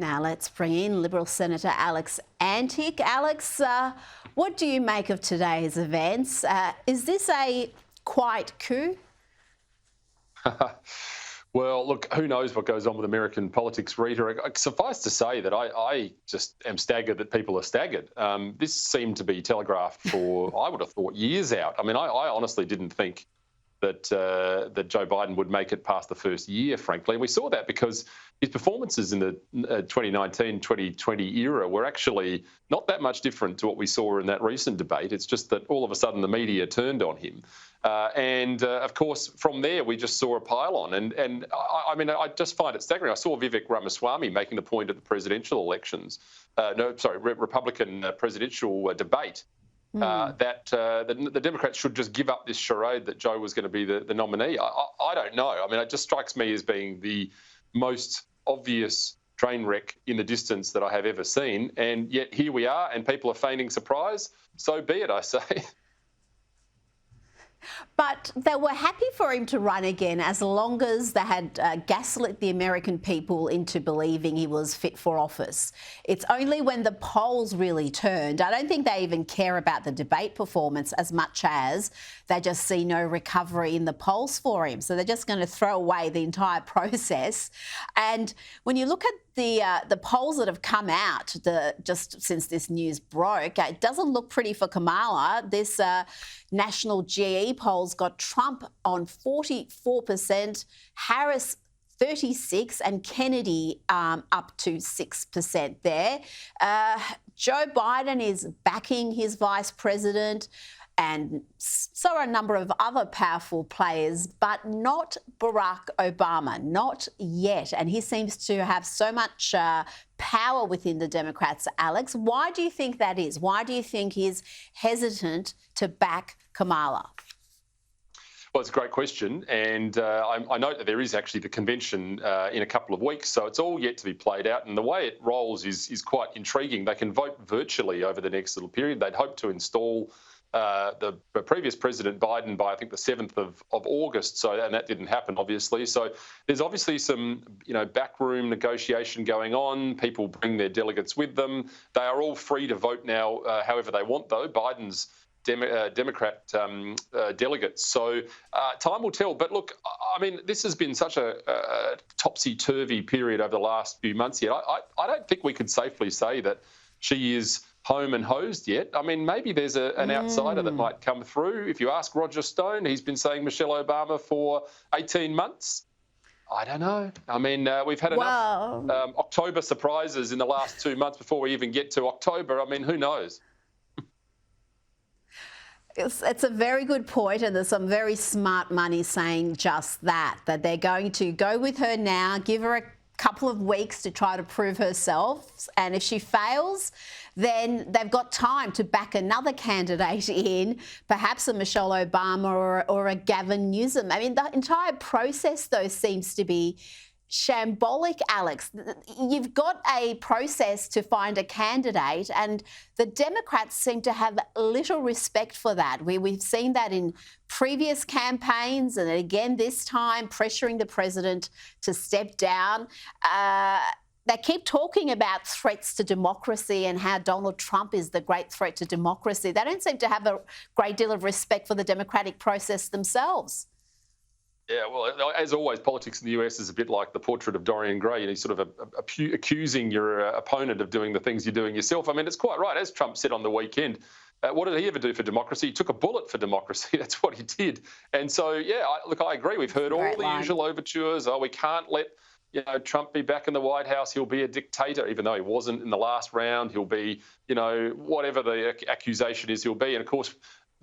Now let's bring in Liberal Senator Alex Antic. Alex, what do you make of today's events? Is this a quiet coup? Well, look, who knows what goes on with American politics, Rita. Suffice to say that I just am staggered that people are staggered. This seemed to be telegraphed for, I would have thought, years out. I mean, I honestly didn't think that Joe Biden would make it past the first year, frankly. And we saw that because his performances in the 2019-2020 era were actually not that much different to what we saw in that recent debate. It's just that all of a sudden the media turned on him. Of course, from there, we just saw a pile-on. And I mean, I just find it staggering. I saw Vivek Ramaswamy making the point at the presidential elections, Republican presidential debate, that the Democrats should just give up this charade that Joe was going to be the nominee. I don't know. I mean, it just strikes me as being the most obvious train wreck in the distance that I have ever seen. And yet here we are, and people are feigning surprise. So be it, I say. But they were happy for him to run again as long as they had gaslit the American people into believing he was fit for office. It's only when the polls really turned. I don't think they even care about the debate performance as much as they just see no recovery in the polls for him. So they're just going to throw away the entire process. And when you look at the polls that have come out just since this news broke, it doesn't look pretty for Kamala. This national GE polls got Trump on 44%, Harris 36%, and Kennedy up to 6% there. Joe Biden is backing his vice president, and so are a number of other powerful players, but not Barack Obama, not yet. And he seems to have so much power within the Democrats. Alex, why do you think that is? Why do you think he's hesitant to back Kamala? Well, it's a great question, and I note that there is actually the convention in a couple of weeks, so it's all yet to be played out, and the way it rolls is quite intriguing. They can vote virtually over the next little period. They'd hope to install the previous President Biden by, I think, the 7th of August. And that didn't happen, obviously. So there's obviously some, backroom negotiation going on. People bring their delegates with them. They are all free to vote now, however they want, though. Biden's Democrat delegates. So time will tell. But look, I mean, this has been such a topsy-turvy period over the last few months yet. I don't think we could safely say that she is home and hosed yet. I mean, maybe there's an outsider that might come through. If you ask Roger Stone, he's been saying Michelle Obama for 18 months. I don't know. I mean, we've had enough October surprises in the last 2 months before we even get to October. I mean, who knows? It's a very good point, and there's some very smart money saying just that they're going to go with her now, give her a couple of weeks to try to prove herself, and if she fails, then they've got time to back another candidate in, perhaps a Michelle Obama or a Gavin Newsom. I mean, the entire process, though, seems to be shambolic, Alex. You've got a process to find a candidate, and the Democrats seem to have little respect for that. We've seen that in previous campaigns, and again this time, pressuring the president to step down. They keep talking about threats to democracy and how Donald Trump is the great threat to democracy. They don't seem to have a great deal of respect for the democratic process themselves. Yeah, well, as always, politics in the US is a bit like the portrait of Dorian Gray. You're sort of accusing your opponent of doing the things you're doing yourself. I mean, it's quite right. As Trump said on the weekend, what did he ever do for democracy? He took a bullet for democracy. That's what he did. And so, yeah, I agree. We've heard all the usual overtures. Oh, we can't let Trump be back in the White House. He'll be a dictator, even though he wasn't in the last round. He'll be, whatever the accusation is, he'll be. And of course,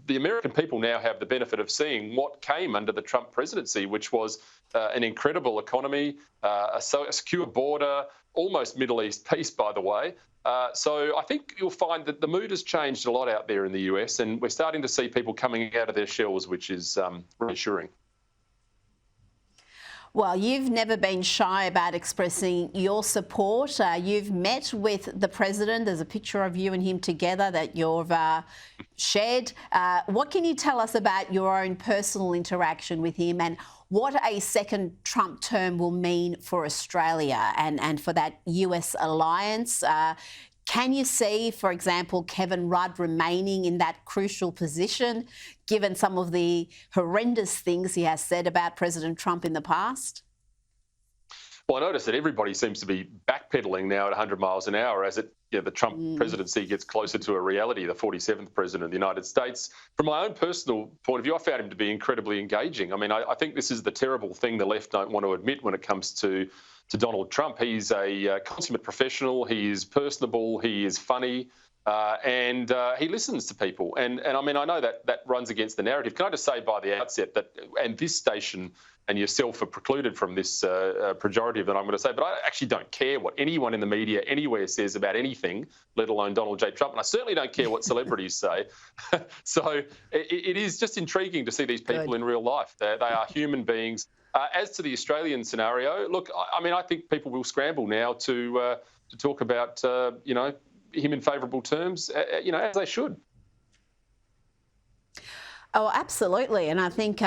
the American people now have the benefit of seeing what came under the Trump presidency, which was an incredible economy, a secure border, almost Middle East peace, by the way. So I think you'll find that the mood has changed a lot out there in the US, and we're starting to see people coming out of their shells, which is reassuring. Well, you've never been shy about expressing your support. You've met with the president. There's a picture of you and him together that you've shared. What can you tell us about your own personal interaction with him and what a second Trump term will mean for Australia and for that US alliance? Can you see, for example, Kevin Rudd remaining in that crucial position, given some of the horrendous things he has said about President Trump in the past? Well, I notice that everybody seems to be backpedaling now at 100 miles an hour as the Trump presidency gets closer to a reality, the 47th president of the United States. From my own personal point of view, I found him to be incredibly engaging. I mean, I think this is the terrible thing the left don't want to admit when it comes to Donald Trump. He's a consummate professional. He is personable. He is funny. And he listens to people. And I mean, I know that runs against the narrative. Can I just say by the outset that, and this station and yourself are precluded from this pejorative that I'm going to say, but I actually don't care what anyone in the media anywhere says about anything, let alone Donald J. Trump. And I certainly don't care what celebrities say. So it is just intriguing to see these people in real life. They are human beings. As to the Australian scenario, look, I mean, I think people will scramble now to talk about, him in favourable terms, as they should. Oh, absolutely. And I think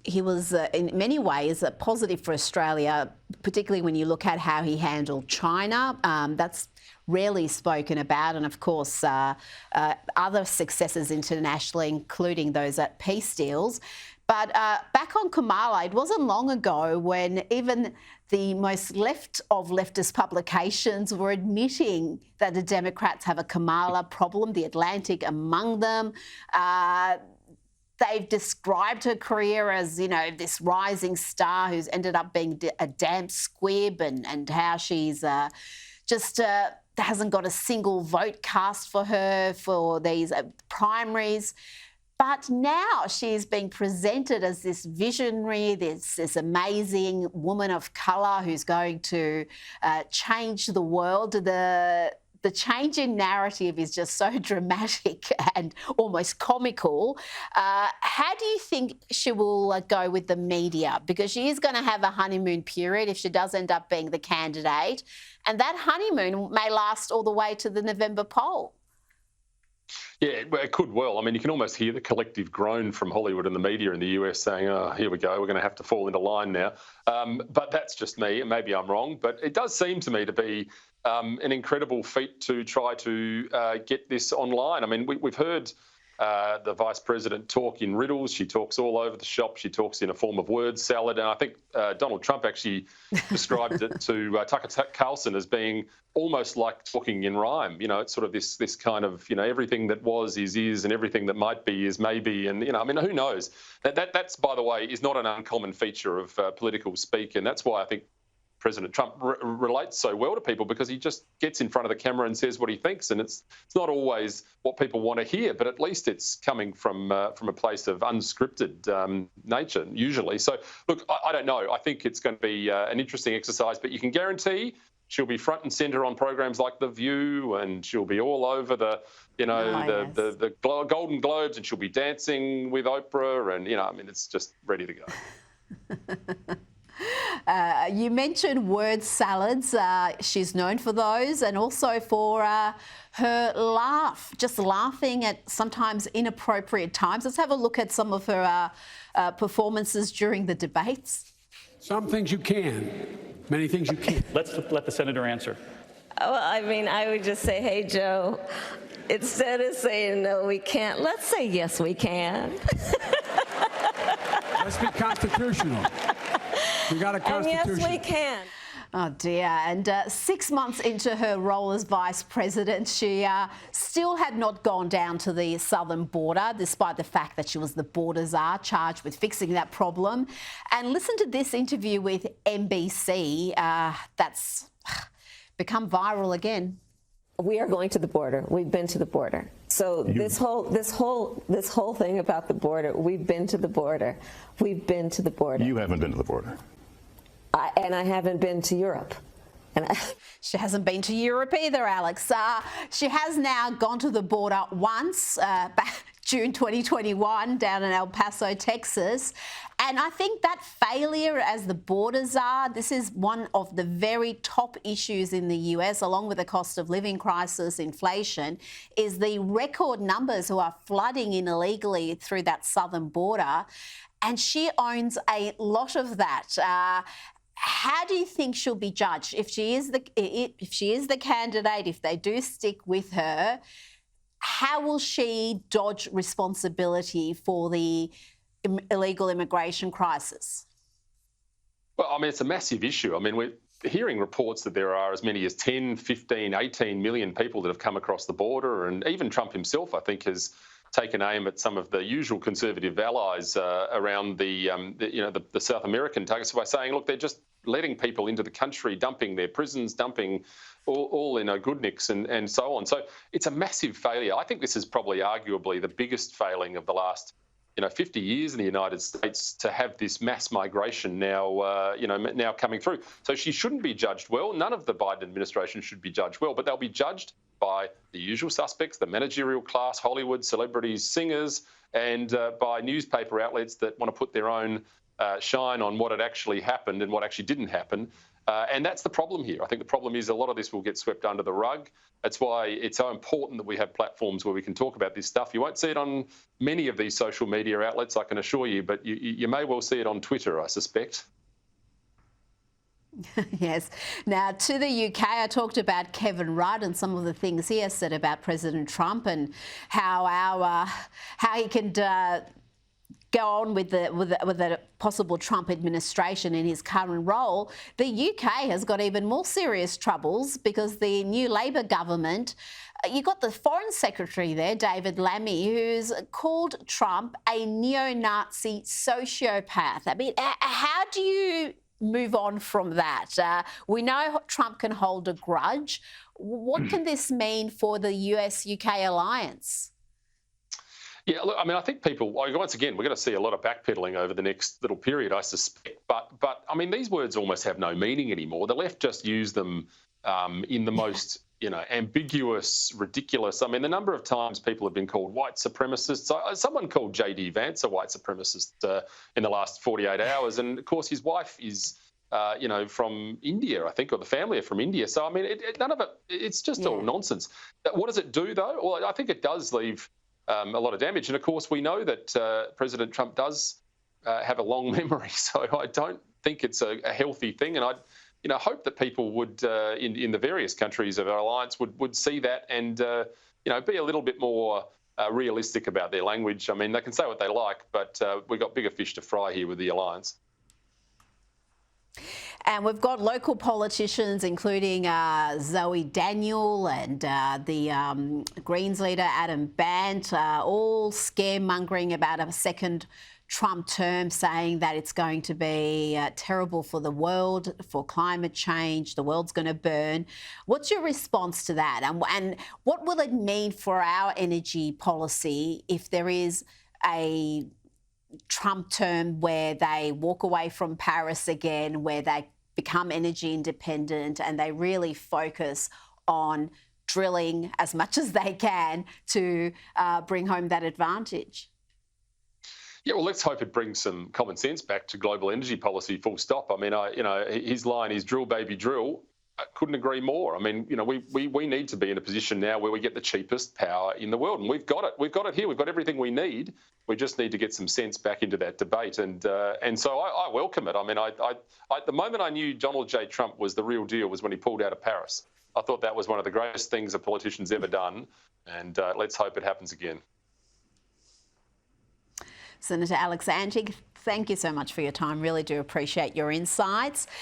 he was, in many ways, a positive for Australia, particularly when you look at how he handled China. That's rarely spoken about. And, of course, other successes internationally, including those at peace deals. But back on Kamala, it wasn't long ago when even the most left of leftist publications were admitting that the Democrats have a Kamala problem, The Atlantic among them. They've described her career as, this rising star who's ended up being a damn squib and how she's just hasn't got a single vote cast for her for these primaries. But now she's being presented as this visionary, this amazing woman of colour who's going to change the world. The change in narrative is just so dramatic and almost comical. How do you think she will go with the media? Because she is going to have a honeymoon period if she does end up being the candidate. And that honeymoon may last all the way to the November poll. Yeah, well, it could well. I mean, you can almost hear the collective groan from Hollywood and the media in the US saying, oh, here we go, we're going to have to fall into line now. But that's just me, and maybe I'm wrong. But it does seem to me to be an incredible feat to try to get this online. I mean, we've heard the Vice President talk in riddles. She talks all over the shop. She talks in a form of word salad. And I think Donald Trump actually described it to Tucker Carlson as being almost like talking in rhyme. It's sort of this kind of, everything that was is, and everything that might be is maybe. And, I mean, who knows? That's, by the way, is not an uncommon feature of political speak. And that's why I think President Trump relates so well to people, because he just gets in front of the camera and says what he thinks, and it's not always what people want to hear, but at least it's coming from a place of unscripted nature usually. So look, I don't know. I think it's going to be an interesting exercise, but you can guarantee she'll be front and centre on programs like The View, and she'll be all over the Golden Globes, and she'll be dancing with Oprah, and I mean, it's just ready to go. You mentioned word salads. She's known for those, and also for her laugh, just laughing at sometimes inappropriate times. Let's have a look at some of her performances during the debates. Some things you can, many things you can't. Let's let the senator answer. Well, I mean, I would just say, hey, Joe, instead of saying no, we can't, let's say yes, we can. Let's be constitutional. We got a constitution. And yes, we can. Oh dear. And 6 months into her role as Vice President, she still had not gone down to the southern border, despite the fact that she was the border czar charged with fixing that problem. And listen to this interview with NBC that's become viral again. We are going to the border. We've been to the border. So this whole thing about the border, we've been to the border. We've been to the border. You haven't been to the border. And I haven't been to Europe. She hasn't been to Europe either, Alex. She has now gone to the border once June 2021 down in El Paso, Texas. And I think that failure as the borders are, this is one of the very top issues in the US, along with the cost of living crisis, inflation, is the record numbers who are flooding in illegally through that southern border. And she owns a lot of that. How do you think she'll be judged if she is the candidate? If they do stick with her, how will she dodge responsibility for the illegal immigration crisis? Well, I mean, it's a massive issue. I mean, we're hearing reports that there are as many as 10, 15, 18 million people that have come across the border, and even Trump himself, I think, has taken aim at some of the usual conservative allies around the South American targets by saying, look, they're just letting people into the country, dumping their prisons, dumping all in Goodnicks and so on. So it's a massive failure. I think this is probably arguably the biggest failing of the last 50 years in the United States, to have this mass migration now coming through. So she shouldn't be judged well. None of the Biden administration should be judged well, but they'll be judged by the usual suspects, the managerial class, Hollywood, celebrities, singers, and by newspaper outlets that want to put their own shine on what had actually happened and what actually didn't happen. And that's the problem here. I think the problem is a lot of this will get swept under the rug. That's why it's so important that we have platforms where we can talk about this stuff. You won't see it on many of these social media outlets, I can assure you, but you may well see it on Twitter, I suspect. Yes. Now, to the UK, I talked about Kevin Rudd and some of the things he has said about President Trump and how he can go on with the possible Trump administration in his current role. The UK has got even more serious troubles because the new Labor government, you got the Foreign Secretary there, David Lammy, who's called Trump a neo-Nazi sociopath. I mean, how do you move on from that? We know Trump can hold a grudge. What can this mean for the US-UK alliance? Yeah, look, I mean, I think people, once again, we're going to see a lot of backpedaling over the next little period, I suspect. But I mean, these words almost have no meaning anymore. The left just use them in the most, ambiguous, ridiculous. I mean, the number of times people have been called white supremacists. Someone called J.D. Vance a white supremacist in the last 48 hours. And of course, his wife is, from India, I think, or the family are from India. So, I mean, none of it, it's just all nonsense. What does it do, though? Well, I think it does leave a lot of damage. And of course, we know that President Trump does have a long memory. So I don't think it's a healthy thing. And I hope that people would, in the various countries of our alliance, would see that and, be a little bit more realistic about their language. I mean, they can say what they like, but we've got bigger fish to fry here with the alliance. And we've got local politicians, including Zoe Daniel and the Greens leader Adam Bant, all scaremongering about a second Trump term, saying that it's going to be terrible for the world, for climate change, the world's going to burn. What's your response to that? And what will it mean for our energy policy if there is a Trump term where they walk away from Paris again, where they become energy independent and they really focus on drilling as much as they can to bring home that advantage? Yeah, well, let's hope it brings some common sense back to global energy policy, full stop. I mean, his line is drill, baby, drill. I couldn't agree more. I mean, we need to be in a position now where we get the cheapest power in the world, and we've got it. We've got it here. We've got everything we need. We just need to get some sense back into that debate, and so I welcome it. I mean, the moment I knew Donald J. Trump was the real deal was when he pulled out of Paris. I thought that was one of the greatest things a politician's ever done, and let's hope it happens again. Senator Alex Antic, thank you so much for your time. Really do appreciate your insights.